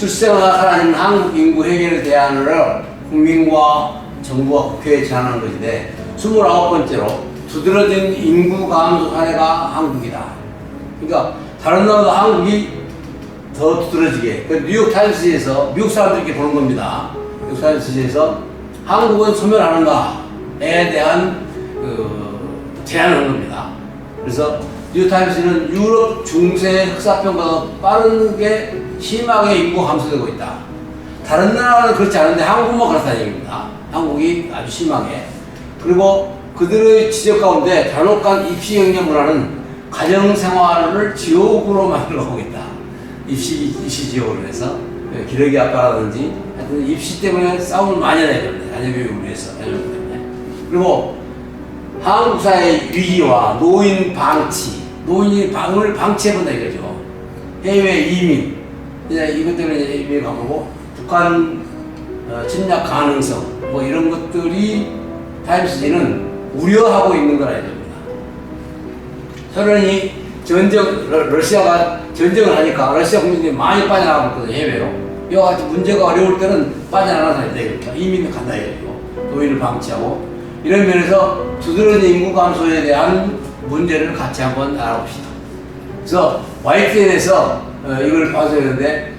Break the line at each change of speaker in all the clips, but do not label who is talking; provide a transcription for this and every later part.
출생아 사라지는 한국 인구 해결 대안을 국민과 정부와 국회에 제안하는 것인데 29번째로 두드러진 인구 감소 사례가 한국이다. 그러니까 다른 나라도 한국이 더 두드러지게. 그 뉴욕타임스에서 미국 사람들께 보는 겁니다. 뉴욕타임스에서 한국은 소멸하는가에 대한 제안을 한 겁니다. 그래서 뉴욕타임스는 유럽 중세 흑사병보다 빠르게 심하게 인구 감소되고 있다. 다른 나라는 그렇지 않은데 한국만 그렇다는 얘기입니다. 한국이 아주 심하게. 그리고 그들의 지적 가운데 단혹한 입시 경제 문화는 가정생활을 지옥으로 만들어가고 있다. 입시 지옥으로 해서 기러기 아빠라든지 하여튼 입시 때문에 싸움을 많이 해야 됩니다. 자녀교육을 위해서. 그리고 한국 사회의 위기와 노인 방치, 노인이 방을 방치해본다 이거죠. 해외 이민, 이것 때문에 이민 가보고 북한 침략 가능성, 뭐 이런 것들이 타임스지는 우려하고 있는 거라 해야 됩니다. 소련이 러시아가 전쟁을 하니까 러시아 국민들이 많이 빠져나가고 있거든요, 해외로. 이와 같이 문제가 어려울 때는 빠져나가야 되겠다. 이민을 간다 이거죠. 노인을 방치하고. 이런 면에서 두드러진 인구 감소에 대한 문제를 같이 한번 알아봅시다. 그래서 YTN에서 이걸 봐서 했는데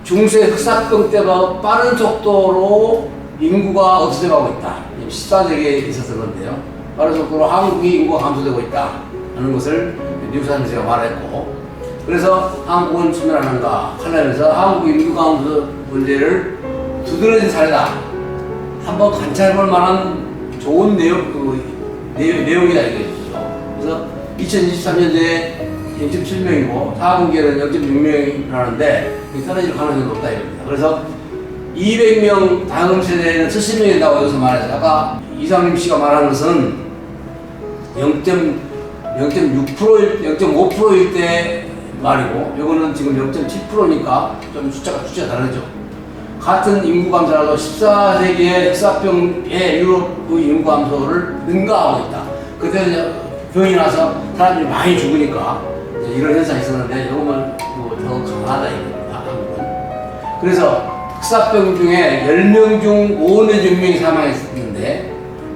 중세 흑사병 때보다 빠른 속도로 인구가 없어져가고 있다. 14세기에 있어서 그런데요. 빠른 속도로 한국이 인구가 감소되고 있다 하는 것을 뉴스타임스가 말했고, 그래서 한국은 소멸하는가 하면서 한국 인구 감소 문제를 두드러진 사례다. 한번 관찰해볼 만한 좋은 내용이다 이거죠. 그래서 2023년도에 0.7명이고 4분기에는 0.6명이라는데 떨어질 가능성이 높다 이겁니다. 그래서 200명 다음 세대에는 70명이 된다고 여기서 말해서 아까 이상림 씨가 말한 것은 0.5%일 때 말이고 이거는 지금 0.7%니까 좀 숫자가 다르죠. 같은 인구 감소라도 14세기의 흑사병의 유럽의 인구 감소를 능가하고 있다. 그때 병이 나서 사람들이 많이 죽으니까 이런 현상이 있었는데 이거는 더 강하다 이겁니다. 한국은. 그래서 흑사병 중에 10명 중 5 내지 6명이 사망했는데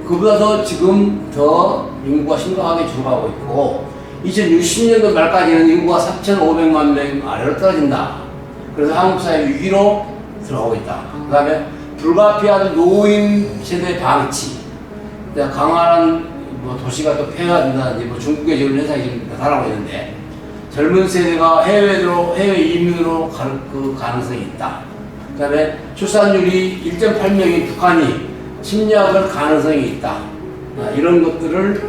그보다도 지금 더 인구가 심각하게 줄어가고 있고 2060년도 말까지는 인구가 3,500만 명 아래로 떨어진다. 그래서 한국 사회 위기로 들어가고 있다. 그 다음에 불가피한 노인 세대 방치, 강한 도시가 또 폐허된다든지 중국의 지금 현상이 지금 나타나고 있는데 젊은 세대가 해외 이민으로 갈 그 가능성이 있다. 그 다음에 출산율이 1.8명인 북한이 침략할 가능성이 있다. 이런 것들을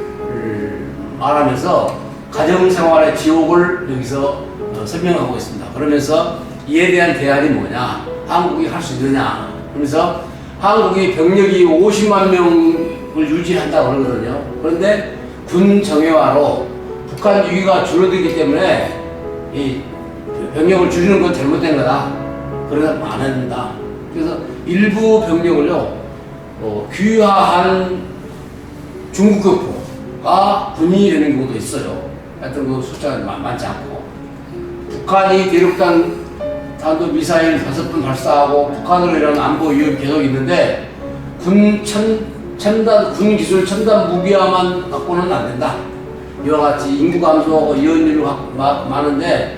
말하면서 가정생활의 지옥을 여기서 설명하고 있습니다. 그러면서 이에 대한 대안이 뭐냐? 한국이 할 수 있느냐? 그러면서 한국이 병력이 50만 명을 유지한다고 그러거든요. 그런데 군 정예화로 북한 위기가 줄어들기 때문에 이 병력을 줄이는 건 잘못된 거다. 그래서 안 한다. 그래서 일부 병력을요, 귀화한 중국교포가 군인이 되는 경우도 있어요. 하여튼 그 숫자가 많지 않고. 북한이 대륙간 단도 미사일 5번 발사하고 북한으로 이런 안보 위협이 계속 있는데 군 기술 첨단 무기화만 갖고는 안 된다. 이와 같이 인구 감소하고 이혼율이 많은데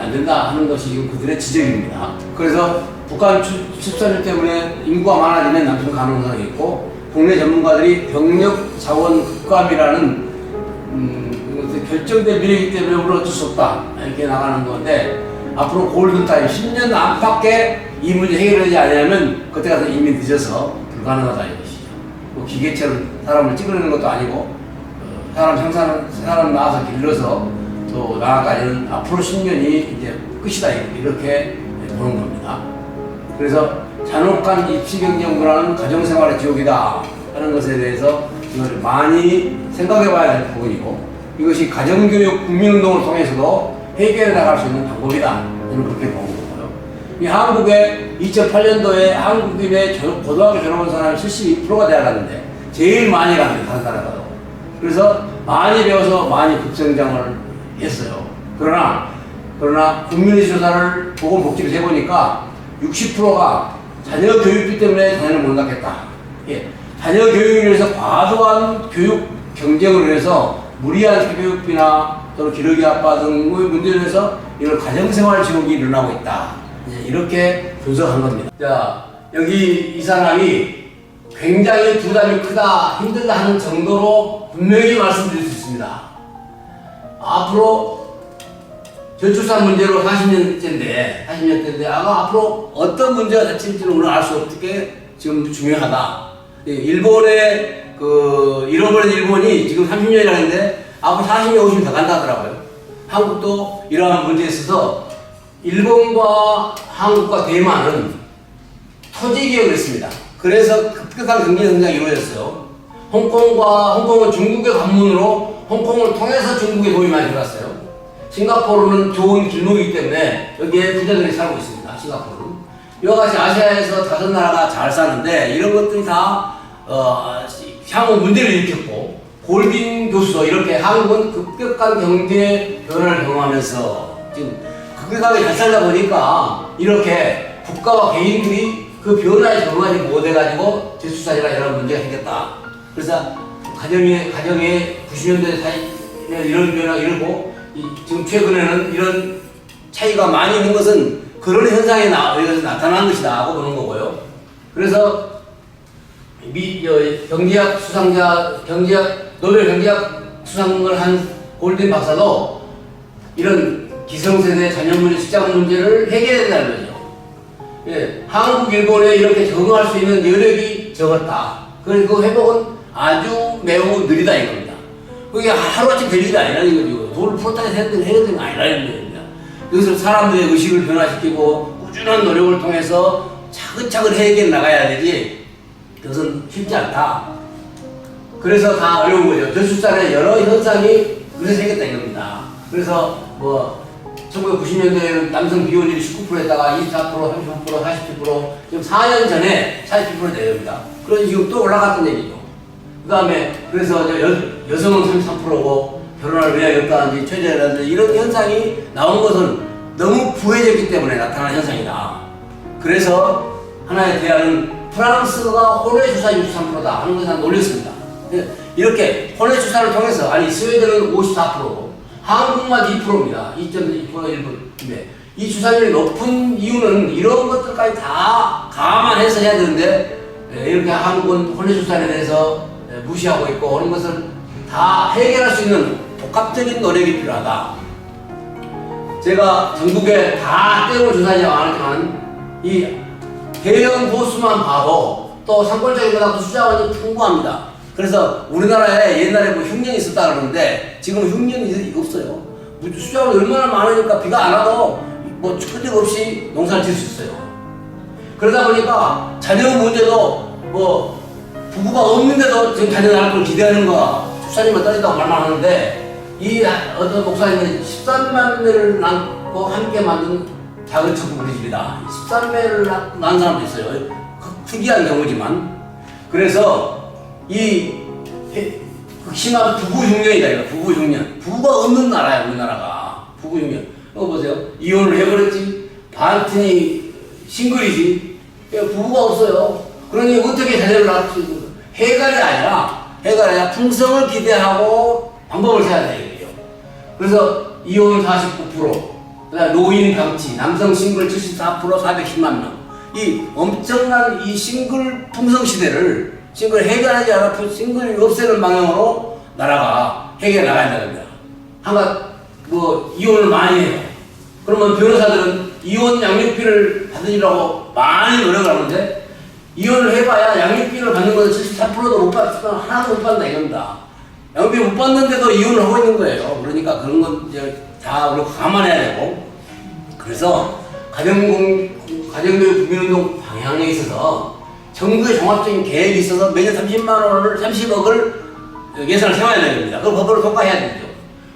안 된다 하는 것이 지금 그들의 지적입니다. 그래서 북한 출산율 때문에 인구가 많아지면 남성 가능성이 있고 국내 전문가들이 병력 자원 급감이라는 결정된 미래이기 때문에 우리는 어쩔 수 없다 이렇게 나가는 건데 앞으로 골든타임 10년 안팎에 이 문제 해결하지 않으면 그때 가서 이미 늦어서 불가능하다 이것이죠. 뭐 기계처럼 사람을 찍어내는 것도 아니고 사람 낳아서 길러서 또 나아가는 앞으로 10년이 이제 끝이다 이렇게 보는 겁니다. 그래서 잔혹한 입시경쟁 문화는 가정생활의 지옥이다 하는 것에 대해서 이걸 많이 생각해 봐야 될 부분이고 이것이 가정교육 국민운동을 통해서도 해결해 나갈 수 있는 방법이다. 저는 그렇게 보는 거고요. 이 한국의 2008년도에 한국인의 고등학교 졸업한 사람이 72%가 돼야 가는데 제일 많이 갑니다. 다른 나라가도. 그래서 많이 배워서 많이 급성장을 했어요. 그러나 그러나 국민의 조사를 보건복지를 해보니까 60%가 자녀 교육비 때문에 자녀를 못 낳겠다. 예. 자녀 교육을 위해서 과도한 교육 경쟁으로 인해서 무리한 사교육비나 또는 기러기 아빠 등의 문제로 해서 이런 가정생활 지옥이 일어나고 있다. 이렇게 분석한 겁니다. 자, 여기 이 사람이 굉장히 부담이 크다, 힘들다 하는 정도로 분명히 말씀드릴 수 있습니다. 앞으로 저출산 문제로 40년째인데 앞으로 어떤 문제가 닥칠지는 오늘 알 수 없게 지금 중요하다. 일본의 잃어버린 일본이 지금 30년이라는데 앞으로 40년, 50년 더 간다 하더라고요. 한국도 이러한 문제에 있어서 일본과 한국과 대만은 토지 개혁을 했습니다. 그래서 급격한 경제 성장이 이루어졌어요. 홍콩은 중국의 관문으로 홍콩을 통해서 중국에 돈이 많이 들어갔어요. 싱가포르는 좋은 길목이기 때문에 여기에 부자들이 살고 있습니다. 싱가포르는. 이와 같이 아시아에서 다섯 나라가 잘 사는데 이런 것들이 다 향후 문제를 일으켰고 골빈 교수도 이렇게 한국은 급격한 경제 변화를 경험하면서 지금 급격하게 잘 살다 보니까 이렇게 국가와 개인들이 그 변화에 적응하지 못해가지고 저출산이나 이런 문제가 생겼다. 그래서 가정의 90년대 사이 이런 변화가 이러고 지금 최근에는 이런 차이가 많이 있는 것은 그런 현상에 나타난 것이다 하고 보는 거고요. 그래서 경제학 수상자, 노벨 경제학 수상을 한 골든 박사도 이런 기성세대 자녀 문제, 직장 문제를 해결해야 된다는 거죠. 예, 한국, 일본에 이렇게 적응할 수 있는 여력이 적었다. 그리고 회복은 아주 매우 느리다 이겁니다. 그게 하루아침 될 일이 아니라는 거죠. 돈을 풀었다고 해야 되는 거 아니라는 겁니다. 여기서 사람들의 의식을 변화시키고 꾸준한 노력을 통해서 차근차근 해결해 나가야 되지 그것은 쉽지 않다. 그래서 다 어려운 거죠. 저출산의 여러 현상이 그래서 생겼다 이겁니다. 그래서 1990년대에는 남성 비혼율이 19%였다가 24%, 33%, 47%, 지금 4년 전에 47% 내려옵니다. 그래서 지금 또 올라갔던 얘기죠. 그 다음에 그래서 여성은 33%고 결혼할 의향이 없다든지 최저라든지 이런 현상이 나온 것은 너무 부해졌기 때문에 나타난 현상이다. 그래서 하나의 대안은 프랑스가 혼외 출산 63%다 하는 것을 놀렸습니다. 이렇게 혼외 출산을 통해서 스웨덴은 54%고 한국만 2%입니다. 2.2%가 일본인데 이 출산율이 높은 이유는 이런 것들까지 다 감안해서 해야 되는데 이렇게 한국은 혼외 출산에 대해서 무시하고 있고 하는 것을 다 해결할 수 있는 복합적인 노력이 필요하다. 제가 전국에 다 떼고 조사하지 않았지만 이 대형 호수만 봐도 또 산골짜기 바닥도 수자원이 풍부합니다. 그래서 우리나라에 옛날에 흉년이 있었다 그러는데 지금 흉년이 없어요. 수자원이 얼마나 많으니까 비가 안 와도 천적 없이 농사를 지을 수 있어요. 그러다 보니까 자녀 문제도 부부가 없는데도 지금 자녀 낳을 걸 기대하는 거야. 출산율만 떨어진다고 말만 하는데 이 어떤 목사님은 13만매를 낳고 함께 만든 작은 천국 우리 집이다. 13매를 낳은 사람도 있어요. 특이한 경우지만. 그래서 이 심한 부부 흉년이다 이거. 부부 흉년. 부부가 없는 나라야 우리나라가. 부부 흉년. 이거 보세요. 이혼을 해버렸지. 반튼이 싱글이지. 부부가 없어요. 그러니 어떻게 자녀를 낳을 수 있는 거야. 해갈이 아니라 풍성을 기대하고 방법을 세워야 돼 이거예요. 그래서 이혼 49%, 그다음 노인 방치, 남성 싱글 74%, 410만 명. 이 엄청난 이 싱글 풍성 시대를 싱글 해결하지 않아 싱글을 없애는 방향으로 나라가 해결해 나가야 됩니다. 이혼을 많이 해요. 그러면 변호사들은 이혼 양육비를 받으려고 많이 노력을 하는데 이혼을 해봐야 양육비를 받는 것은 74%도 못 받으면 하나도 못 받는다 이겁니다. 양육비 못 받는데도 이혼을 하고 있는 거예요. 그러니까 그런 건 이제 다 우리가 감안해야 되고. 그래서 가정교육 국민운동 방향에 있어서 정부의 종합적인 계획이 있어서 매년 30억을 예산을 세워야 됩니다. 그걸 법으로 통과해야 되죠.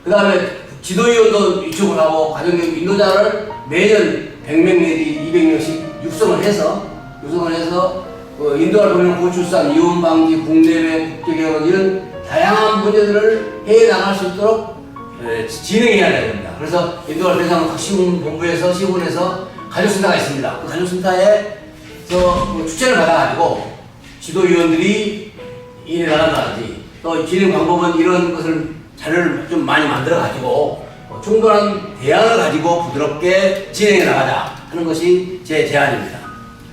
그 다음에 지도위원도 유축을 하고 가정교육 인도자를 매년 100명 내지 200명씩 육성을 해서 인도할 보면 고출산, 이혼 방지, 국내외 국제결혼 이런 다양한 문제들을 해 나갈 수 있도록 진행해야 됩니다. 그래서 인도할 대상核심 본부에서 시군에서 가족센터가 있습니다. 그 가족센터에서 추천을 받아가지고 지도위원들이 일을 나간다든지 또 진행 방법은 이런 것을 자료를 좀 많이 만들어가지고 충분한 대안을 가지고 부드럽게 진행해 나가자 하는 것이 제 제안입니다.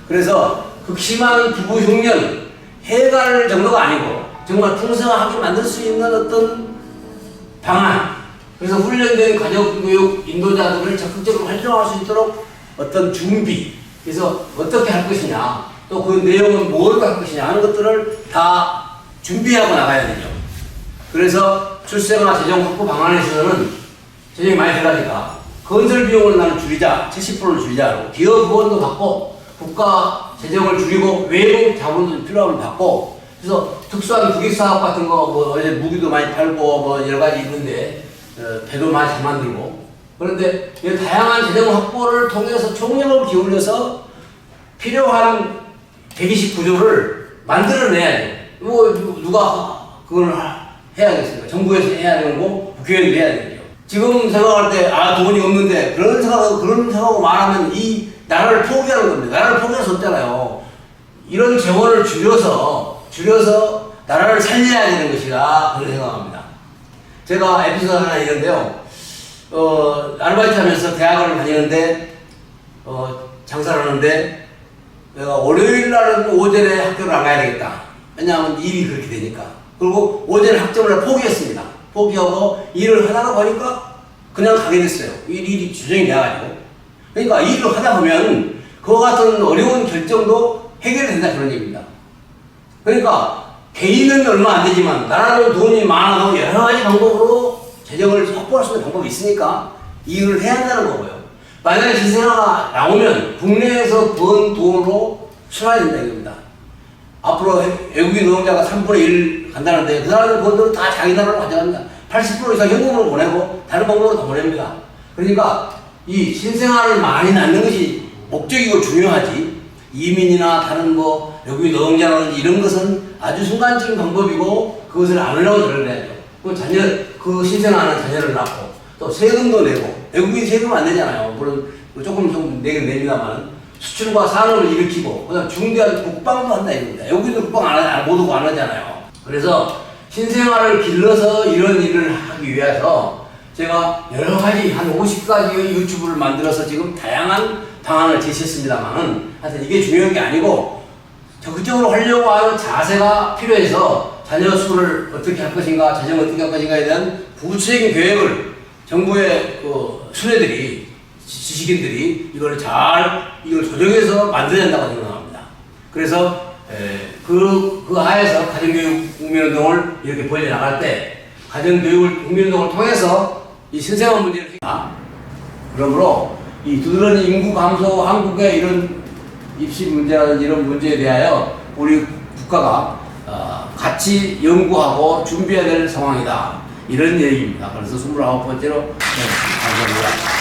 그래서 극심한 부부 흉년, 해갈 정도가 아니고 정말 풍성하게 만들 수 있는 어떤 방안, 그래서 훈련된 가족교육 인도자들을 적극적으로 활용할 수 있도록 어떤 준비, 그래서 어떻게 할 것이냐, 또 그 내용은 뭘 할 것이냐 하는 것들을 다 준비하고 나가야 되죠. 그래서 출생아 재정 확보 방안에 있어서는 재정이 많이 들어가니까 건설 비용을 나는 줄이자, 70%를 줄이자고 기업 후원도 받고 국가 재정을 줄이고 외국 자본도 필요하면 받고, 그래서 특수한 국익사업 같은 거 어제 무기도 많이 팔고 여러 가지 있는데 배도 많이 잘 만들고, 그런데 이 다양한 재정 확보를 통해서 총력을 기울여서 필요한 129조를 만들어내야죠. 누가 그걸 해야겠습니까? 정부에서 해야 되는 거, 국회의원이 해야 되죠. 지금 생각할 때, 돈이 없는데, 그런 생각하고 말하면 이 나라를 포기하는 겁니다. 나라를 포기할 수 없잖아요. 이런 재원을 줄여서 나라를 살려야 되는 것이다. 그렇게 생각합니다. 제가 에피소드 하나 있는데요. 아르바이트 하면서 대학을 다니는데, 장사를 하는데, 내가 월요일 날은 오전에 학교를 안 가야 되겠다. 왜냐하면 일이 그렇게 되니까. 그리고 오전에 학점을 포기했습니다. 포기하고 일을 하다가 보니까 그냥 가게 됐어요. 일이 조정이 돼가지고. 그러니까 일을 하다 보면 그와 같은 어려운 결정도 해결이 된다 그런 얘기입니다. 그러니까 개인은 얼마 안 되지만 나라는 돈이 많아도 여러 가지 방법으로 재정을 확보할 수 있는 방법이 있으니까 이 일을 해야 한다는 거고요. 만약에 신생아가 나오면 국내에서 번 돈으로 출하해야 된다 이겁니다. 앞으로 외국인 노동자가 3분의 1 간다는데 그 사람들 번 돈은 다 자기 나라로 가져갑니다. 80% 이상 현금으로 보내고 다른 방법으로 다 보냅니다. 그러니까 이 신생아를 많이 낳는 것이 목적이고 중요하지, 이민이나 다른 외국인 노동자라든지 이런 것은 아주 순간적인 방법이고 그것을 안 하려고 노력을 해야죠. 그 신생아는 자녀를 낳고 또 세금도 내고, 외국인 세금 안 내잖아요. 물론 조금 좀 내긴 냅니다만 수출과 산업을 일으키고 그다음 중대한 국방도 한다 이겁니다. 외국인도 국방 못 오고 안 하잖아요. 그래서 신생아를 길러서 이런 일을 하기 위해서 제가 여러 가지 한 50가지의 유튜브를 만들어서 지금 다양한 방안을 제시했습니다만은 하여튼 이게 중요한 게 아니고 적극적으로 하려고 하는 자세가 필요해서 자녀 수를 어떻게 할 것인가, 재정을 어떻게 할 것인가에 대한 구체적인 계획을 정부의 수뇌들이, 지식인들이 이걸 조정해서 만들어야 된다고 생각합니다. 그래서 그 하에서 가정교육 국민운동을 이렇게 벌여나갈 때 가정교육을 국민운동을 통해서 이 신생아 문제를 그러므로 이 두드러진 인구 감소, 한국의 이런 입시 문제라든지 이런 문제에 대하여 우리 국가가 같이 연구하고 준비해야 될 상황이다. 이런 얘기입니다. 그래서 29번째로 감사합니다.